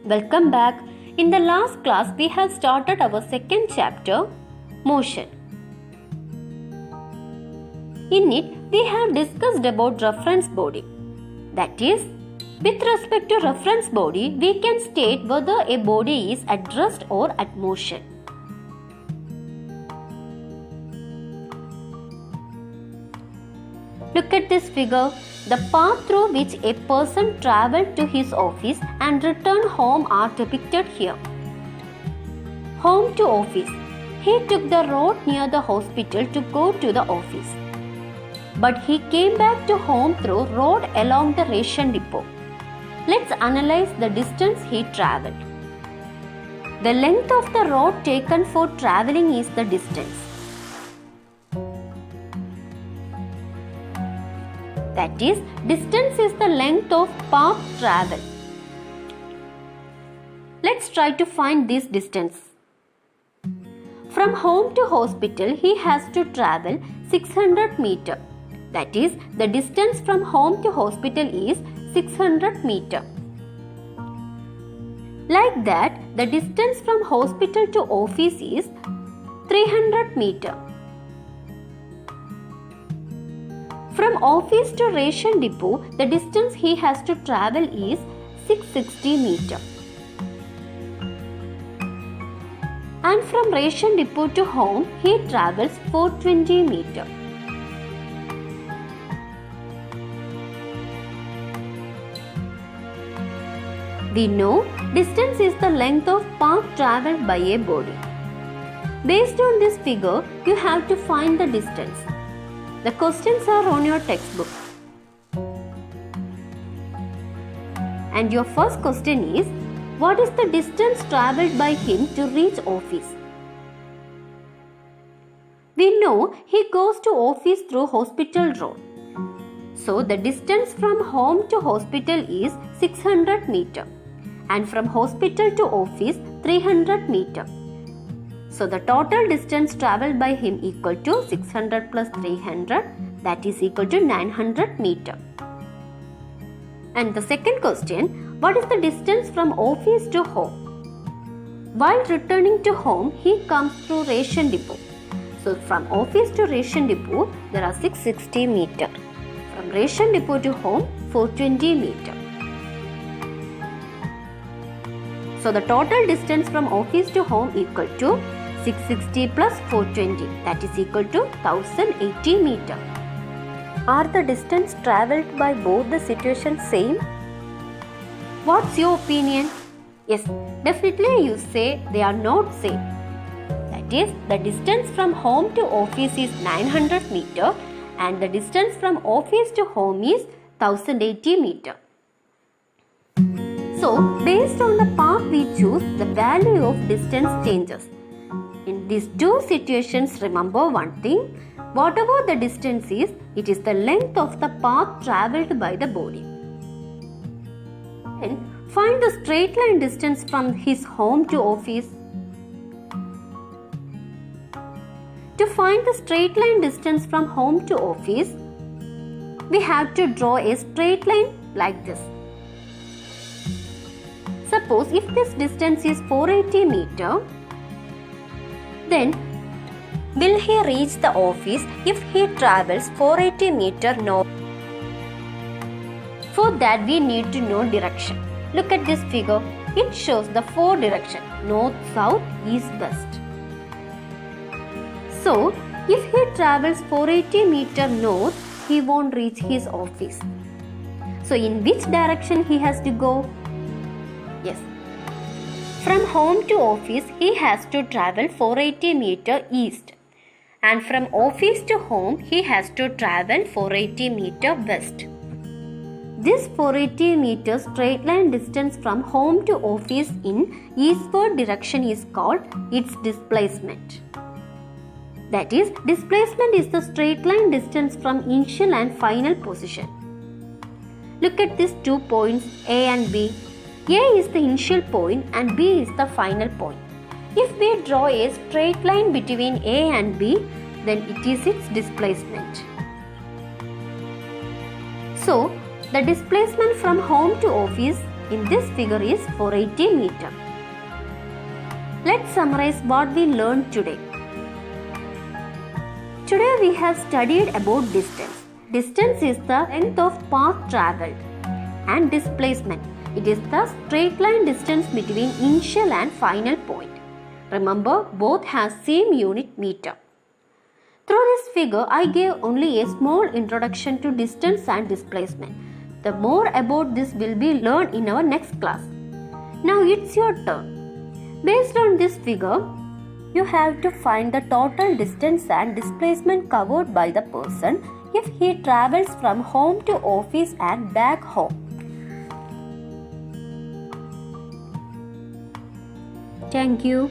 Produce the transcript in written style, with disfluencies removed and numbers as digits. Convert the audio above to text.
Welcome back. In the last class, we have started our second chapter, motion. In it, we have discussed about reference body. That is, with respect to reference body, we can state whether a body is at rest or at motion. Look at this figure. The path through which a person travelled to his office and returned home are depicted here. Home to office. He took the road near the hospital to go to the office. But he came back to home through road along the ration depot. Let's analyze the distance he travelled. The length of the road taken for travelling is the distance. That is, distance is the length of path travel. Let's try to find this distance. From home to hospital, he has to travel 600 meters. That is, the distance from home to hospital is 600 meters. Like that, the distance from hospital to office is 300 meters. From office to ration depot, the distance he has to travel is 660 meters. And from ration depot to home, he travels 420 meters. We know distance is the length of path travelled by a body. Based on this figure, you have to find the distance. The questions are on your textbook. And your first question is, what is the distance travelled by him to reach office? We know he goes to office through Hospital Road. So the distance from home to hospital is 600 meters and from hospital to office 300 meters. So the total distance travelled by him equal to 600 plus 300, that is equal to 900 meters. And the second question, what is the distance from office to home? While returning to home, he comes through ration depot. So from office to ration depot, there are 660 meters. From ration depot to home, 420 meters. So the total distance from office to home equal to 660 plus 420, that is equal to 1080 meters. Are the distance travelled by both the situations same? What's your opinion? Yes, definitely you say they are not same. That is, the distance from home to office is 900 meters and the distance from office to home is 1080 meters. So, based on the path we choose, the value of distance changes. In these two situations, remember one thing, whatever the distance is, it is the length of the path travelled by the body. And find the straight line distance from his home to office. To find the straight line distance from home to office, we have to draw a straight line like this. Suppose if this distance is 480 meters, then will he reach the office if he travels 480 meters north? For that we need to know direction. Look at this figure. It shows the four directions: north, south, east, west. So, if he travels 480 meters north, he won't reach his office. So, in which direction he has to go? Yes. From home to office, he has to travel 480 meters east. And from office to home, he has to travel 480 meters west. This 480 meters straight line distance from home to office in eastward direction is called its displacement. That is, displacement is the straight line distance from initial and final position. Look at these 2 points A and B. A is the initial point and B is the final point. If we draw a straight line between A and B, then it is its displacement. So, the displacement from home to office in this figure is 480 meter. Let's summarize what we learned today. Today we have studied about distance. Distance is the length of path travelled, and displacement. It is the straight line distance between initial and final point. Remember, both have same unit meter. Through this figure, I gave only a small introduction to distance and displacement. The more about this will be learned in our next class. Now it's your turn. Based on this figure, you have to find the total distance and displacement covered by the person if he travels from home to office and back home. Thank you.